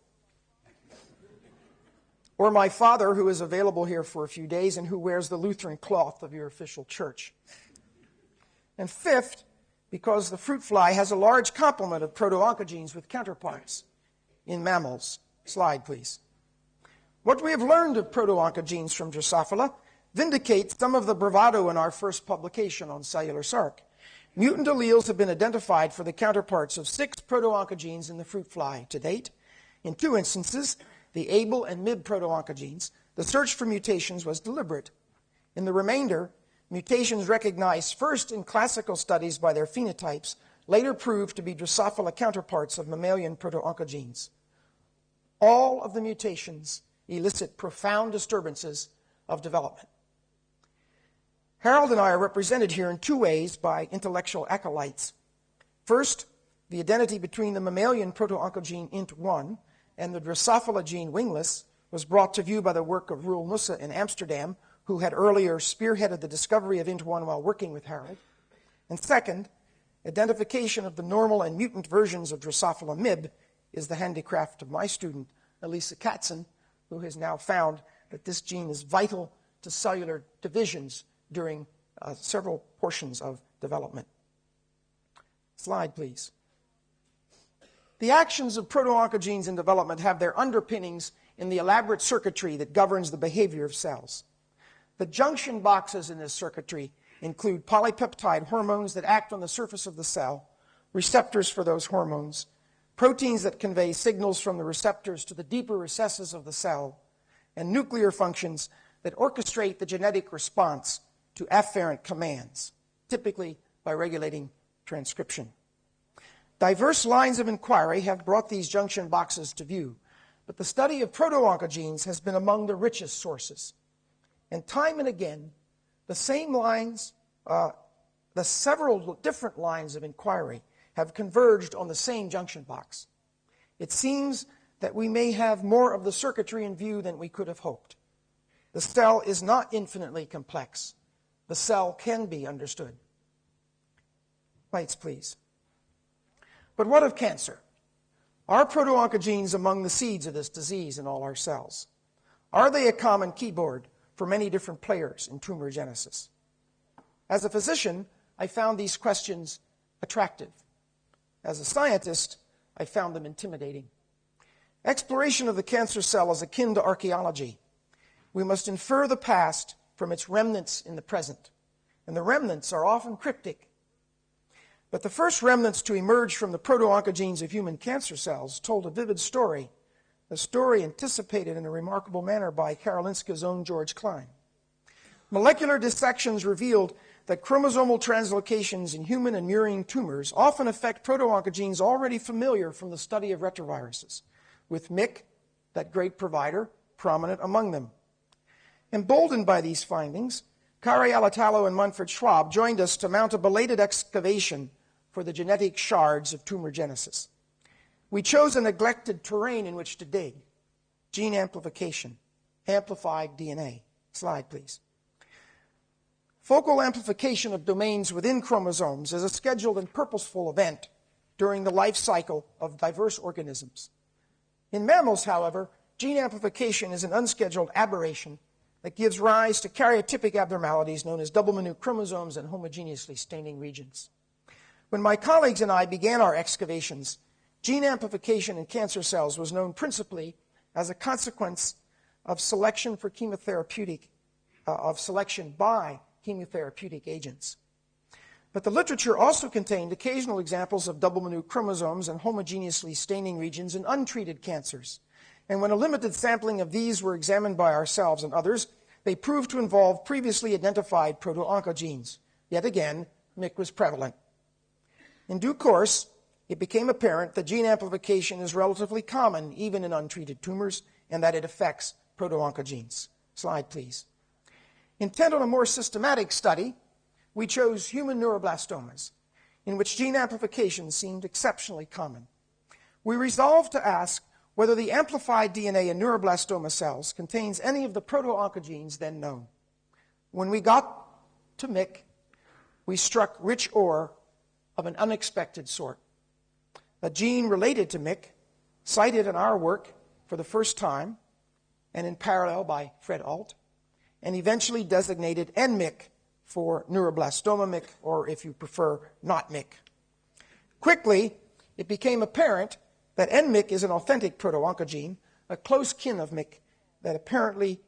or my father, who is available here for a few days and who wears the Lutheran cloth of your official church. And fifth, because the fruit fly has a large complement of proto-oncogenes with counterparts in mammals. Slide, please. What we have learned of proto-oncogenes from Drosophila vindicates some of the bravado in our first publication on cellular sarc. Mutant alleles have been identified for the counterparts of 6 proto-oncogenes in the fruit fly to date. In 2 instances, the ABL and MIB proto-oncogenes, the search for mutations was deliberate. In the remainder, mutations recognized first in classical studies by their phenotypes later proved to be Drosophila counterparts of mammalian proto-oncogenes. All of the mutations elicit profound disturbances of development. Harold and I are represented here in 2 ways by intellectual acolytes. First, the identity between the mammalian proto-oncogene int1 and the Drosophila gene wingless was brought to view by the work of Roel Nusse in Amsterdam, who had earlier spearheaded the discovery of int1 while working with Harold. And second, identification of the normal and mutant versions of Drosophila MIB is the handicraft of my student, Elisa Katzen, who has now found that this gene is vital to cellular divisions during several portions of development. Slide, please. The actions of proto-oncogenes in development have their underpinnings in the elaborate circuitry that governs the behavior of cells. The junction boxes in this circuitry include polypeptide hormones that act on the surface of the cell, receptors for those hormones, proteins that convey signals from the receptors to the deeper recesses of the cell, and nuclear functions that orchestrate the genetic response to afferent commands, typically by regulating transcription. Diverse lines of inquiry have brought these junction boxes to view. but the study of proto-oncogenes has been among the richest sources. And time and again, the several different lines of inquiry have converged on the same junction box. It seems that we may have more of the circuitry in view than we could have hoped. The cell is not infinitely complex. The cell can be understood. Lights, please. But what of cancer? Are proto-oncogenes among the seeds of this disease in all our cells? Are they a common keyboard for many different players in tumor genesis? As a physician, I found these questions attractive. As a scientist, I found them intimidating. Exploration of the cancer cell is akin to archaeology. We must infer the past from its remnants in the present, and the remnants are often cryptic. But the first remnants to emerge from the proto-oncogenes of human cancer cells told a vivid story, a story anticipated in a remarkable manner by Karolinska's own George Klein. Molecular dissections revealed that chromosomal translocations in human and murine tumors often affect proto-oncogenes already familiar from the study of retroviruses, with MYC, that great provider, prominent among them. Emboldened by these findings, Kari Alatalo and Manfred Schwab joined us to mount a belated excavation for the genetic shards of tumor genesis. We chose a neglected terrain in which to dig: gene amplification, amplified DNA. Slide, please. Focal amplification of domains within chromosomes is a scheduled and purposeful event during the life cycle of diverse organisms. In mammals, however, gene amplification is an unscheduled aberration that gives rise to karyotypic abnormalities known as double-minute chromosomes and homogeneously staining regions. When my colleagues and I began our excavations, gene amplification in cancer cells was known principally as a consequence of selection for selection by chemotherapeutic agents. But the literature also contained occasional examples of double-minute chromosomes and homogeneously staining regions in untreated cancers. And when a limited sampling of these were examined by ourselves and others, they proved to involve previously identified proto-oncogenes. Yet again, MYC was prevalent. In due course, it became apparent that gene amplification is relatively common even in untreated tumors and that it affects proto-oncogenes. Slide, please. Intent on a more systematic study, we chose human neuroblastomas, in which gene amplification seemed exceptionally common. We resolved to ask whether the amplified DNA in neuroblastoma cells contains any of the proto-oncogenes then known. When we got to MYC, we struck rich ore of an unexpected sort. A gene related to MYC, cited in our work for the first time, and in parallel by Fred Alt, and eventually designated NMYC for neuroblastoma MYC, or if you prefer, not MYC. Quickly, it became apparent that NMYC is an authentic proto-oncogene, a close kin of MYC that apparently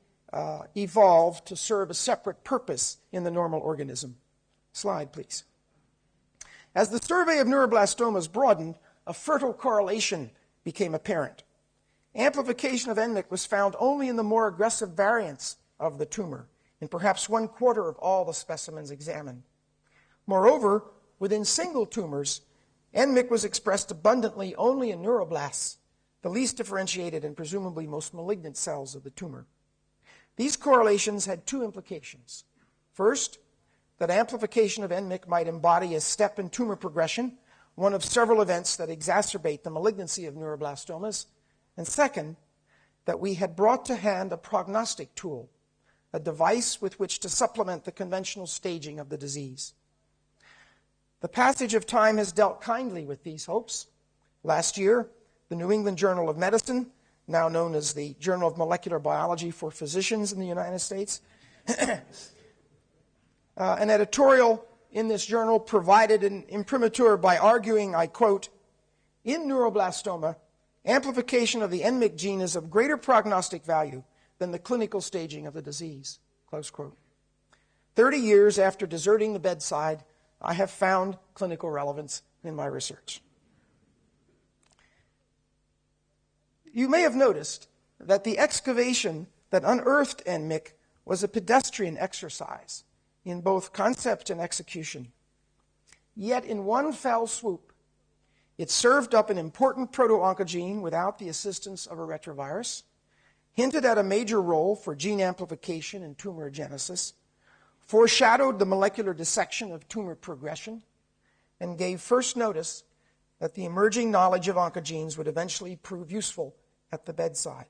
evolved to serve a separate purpose in the normal organism. Slide, please. As the survey of neuroblastomas broadened, a fertile correlation became apparent. Amplification of NMYC was found only in the more aggressive variants of the tumor, in perhaps 1/4 of all the specimens examined. Moreover, within single tumors, NMYC was expressed abundantly only in neuroblasts, the least differentiated and presumably most malignant cells of the tumor. These correlations had two implications. First, that amplification of NMYC might embody a step in tumor progression, one of several events that exacerbate the malignancy of neuroblastomas. And second, that we had brought to hand a prognostic tool, a device with which to supplement the conventional staging of the disease. The passage of time has dealt kindly with these hopes. Last year, the New England Journal of Medicine, now known as the Journal of Molecular Biology for Physicians in the United States, an editorial in this journal provided an imprimatur by arguing, I quote, "In neuroblastoma, amplification of the NMYC gene is of greater prognostic value than the clinical staging of the disease," close quote. 30 years after deserting the bedside, I have found clinical relevance in my research. You may have noticed that the excavation that unearthed NMYC was a pedestrian exercise in both concept and execution. Yet in one fell swoop, It served up an important proto-oncogene without the assistance of a retrovirus, hinted at a major role for gene amplification in tumorigenesis, foreshadowed the molecular dissection of tumor progression, and gave first notice that the emerging knowledge of oncogenes would eventually prove useful at the bedside.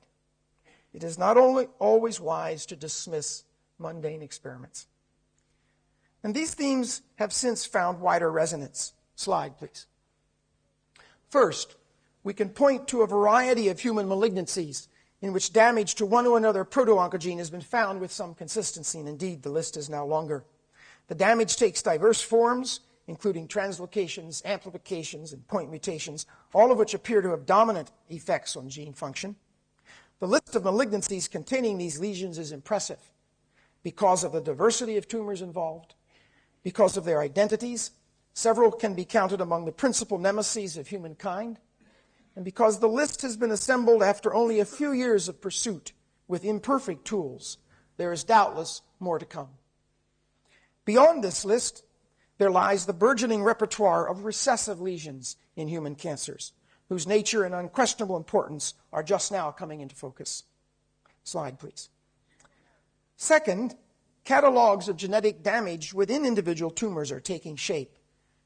It is not only always wise to dismiss mundane experiments. And these themes have since found wider resonance. Slide, please. First, we can point to a variety of human malignancies in which damage to one or another proto-oncogene has been found with some consistency, and indeed the list is now longer. The damage takes diverse forms, including translocations, amplifications, and point mutations, all of which appear to have dominant effects on gene function. The list of malignancies containing these lesions is impressive because of the diversity of tumors involved, because of their identities. Several can be counted among the principal nemeses of humankind, and because the list has been assembled after only a few years of pursuit with imperfect tools, there is doubtless more to come. Beyond this list, there lies the burgeoning repertoire of recessive lesions in human cancers, whose nature and unquestionable importance are just now coming into focus. Slide, please. Second, catalogs of genetic damage within individual tumors are taking shape,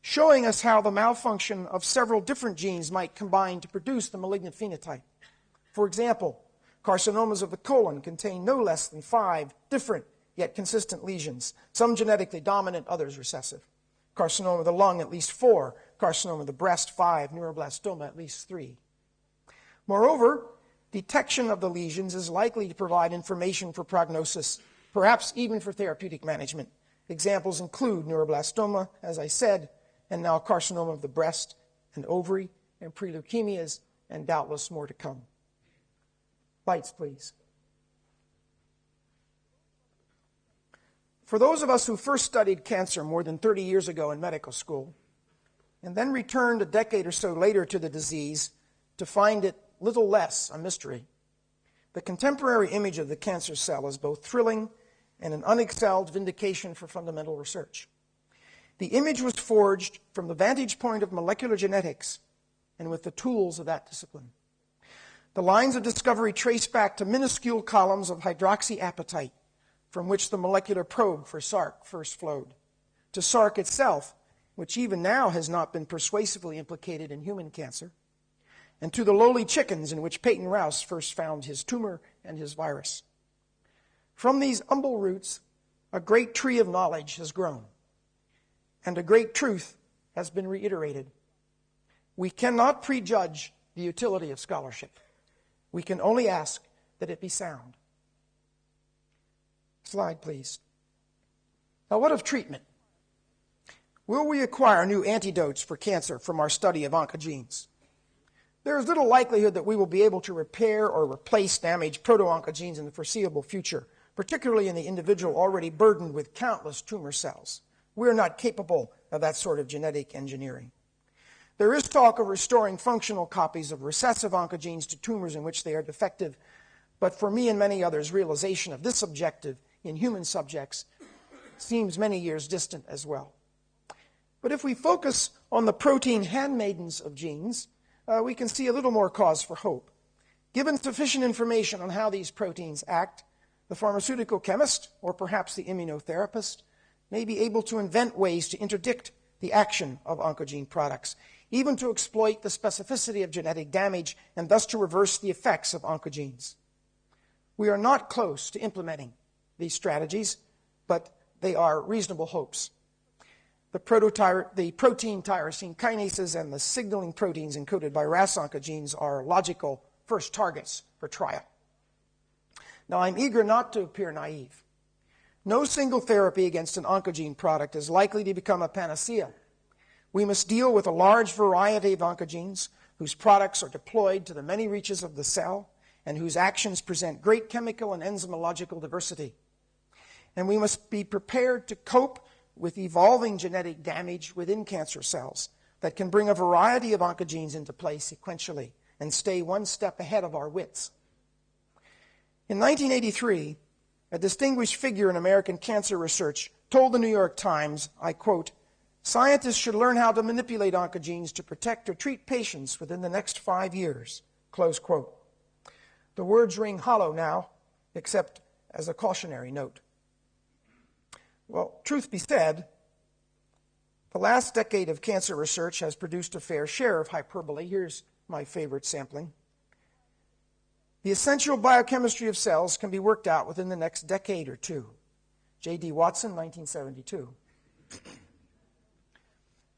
showing us how the malfunction of several different genes might combine to produce the malignant phenotype. For example, carcinomas of the colon contain no less than 5 different yet consistent lesions, some genetically dominant, others recessive. Carcinoma of the lung, at least 4. Carcinoma of the breast, 5. Neuroblastoma, at least 3. Moreover, detection of the lesions is likely to provide information for prognosis, perhaps even for therapeutic management. Examples include neuroblastoma, as I said, and now carcinoma of the breast and ovary, and preleukemias, and doubtless more to come. Lights, please. For those of us who first studied cancer more than 30 years ago in medical school, and then returned a decade or so later to the disease to find it little less a mystery, the contemporary image of the cancer cell is both thrilling and an unexcelled vindication for fundamental research. The image was forged from the vantage point of molecular genetics and with the tools of that discipline. The lines of discovery trace back to minuscule columns of hydroxyapatite, from which the molecular probe for sarc first flowed, to sarc itself, which even now has not been persuasively implicated in human cancer, and to the lowly chickens in which Peyton Rouse first found his tumor and his virus. From these humble roots, a great tree of knowledge has grown, and a great truth has been reiterated. We cannot prejudge the utility of scholarship. We can only ask that it be sound. Slide, please. Now, what of treatment? Will we acquire new antidotes for cancer from our study of oncogenes? There is little likelihood that we will be able to repair or replace damaged proto-oncogenes in the foreseeable future, particularly in the individual already burdened with countless tumor cells. We are not capable of that sort of genetic engineering. There is talk of restoring functional copies of recessive oncogenes to tumors in which they are defective, but for me and many others, realization of this objective in human subjects seems many years distant as well. But if we focus on the protein handmaidens of genes, we can see a little more cause for hope. Given sufficient information on how these proteins act, the pharmaceutical chemist, or perhaps the immunotherapist, may be able to invent ways to interdict the action of oncogene products, even to exploit the specificity of genetic damage and thus to reverse the effects of oncogenes. We are not close to implementing these strategies, but they are reasonable hopes. The protein tyrosine kinases and the signaling proteins encoded by RAS oncogenes are logical first targets for trial. Now, I'm eager not to appear naive. No single therapy against an oncogene product is likely to become a panacea. We must deal with a large variety of oncogenes whose products are deployed to the many reaches of the cell and whose actions present great chemical and enzymological diversity. And we must be prepared to cope with evolving genetic damage within cancer cells that can bring a variety of oncogenes into play sequentially and stay one step ahead of our wits. In 1983, a distinguished figure in American cancer research told the New York Times, I quote, Scientists should learn how to manipulate oncogenes to protect or treat patients within the next 5 years. Close quote. The words ring hollow now, except as a cautionary note. Well, truth be said, the last decade of cancer research has produced a fair share of hyperbole. Here's my favorite sampling. The essential biochemistry of cells can be worked out within the next decade or two. J.D. Watson, 1972.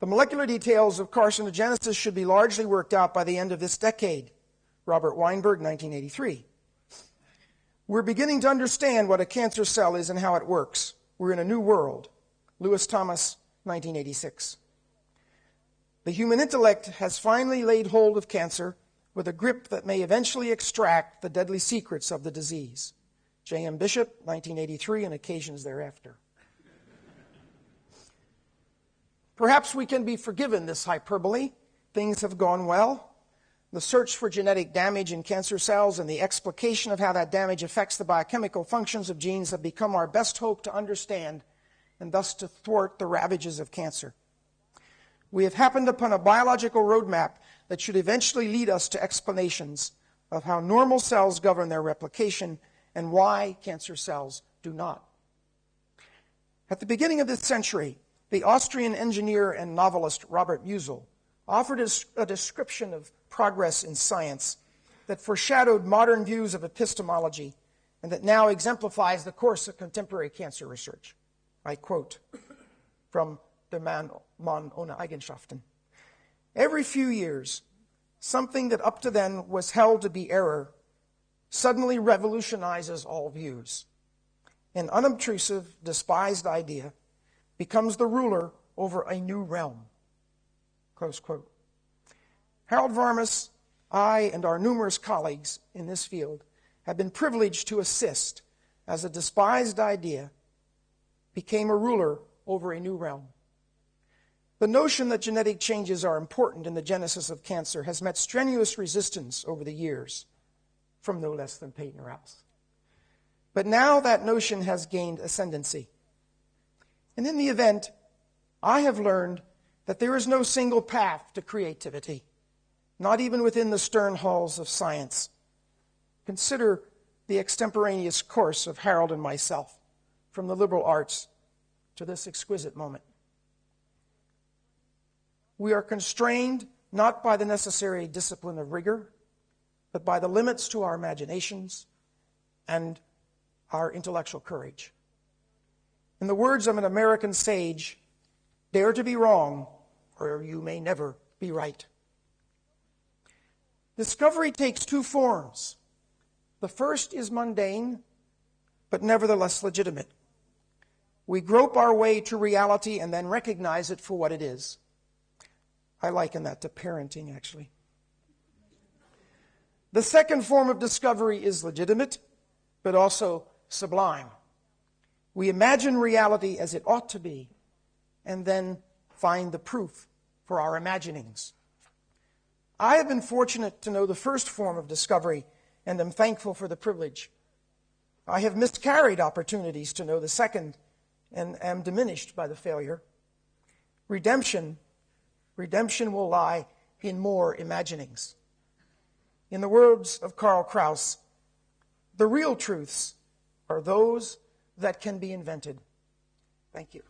The molecular details of carcinogenesis should be largely worked out by the end of this decade. Robert Weinberg, 1983. We're beginning to understand what a cancer cell is and how it works. We're in a new world. Lewis Thomas, 1986. The human intellect has finally laid hold of cancer with a grip that may eventually extract the deadly secrets of the disease. J.M. Bishop, 1983, and occasions thereafter. Perhaps we can be forgiven this hyperbole. Things have gone well. The search for genetic damage in cancer cells and the explication of how that damage affects the biochemical functions of genes have become our best hope to understand and thus to thwart the ravages of cancer. We have happened upon a biological roadmap that should eventually lead us to explanations of how normal cells govern their replication and why cancer cells do not. At the beginning of this century, the Austrian engineer and novelist Robert Musil offered a description of progress in science that foreshadowed modern views of epistemology and that now exemplifies the course of contemporary cancer research. I quote from Der Mann ohne Eigenschaften. Every few years, something that up to then was held to be error suddenly revolutionizes all views. An unobtrusive, despised idea becomes the ruler over a new realm. Close quote. Harold Varmus, I, and our numerous colleagues in this field have been privileged to assist as a despised idea became a ruler over a new realm. The notion that genetic changes are important in the genesis of cancer has met strenuous resistance over the years from no less than Peyton Rous. But now that notion has gained ascendancy. And in the event, I have learned that there is no single path to creativity, not even within the stern halls of science. Consider the extemporaneous course of Harold and myself, from the liberal arts to this exquisite moment. We are constrained not by the necessary discipline of rigor, but by the limits to our imaginations and our intellectual courage. In the words of an American sage, dare to be wrong, or you may never be right. Discovery takes two forms. The first is mundane, but nevertheless legitimate. We grope our way to reality and then recognize it for what it is. I liken that to parenting, actually. The second form of discovery is legitimate, but also sublime. We imagine reality as it ought to be, and then find the proof for our imaginings. I have been fortunate to know the first form of discovery, and am thankful for the privilege. I have miscarried opportunities to know the second, and am diminished by the failure. Redemption will lie in more imaginings. In the words of Karl Kraus, the real truths are those that can be invented. Thank you.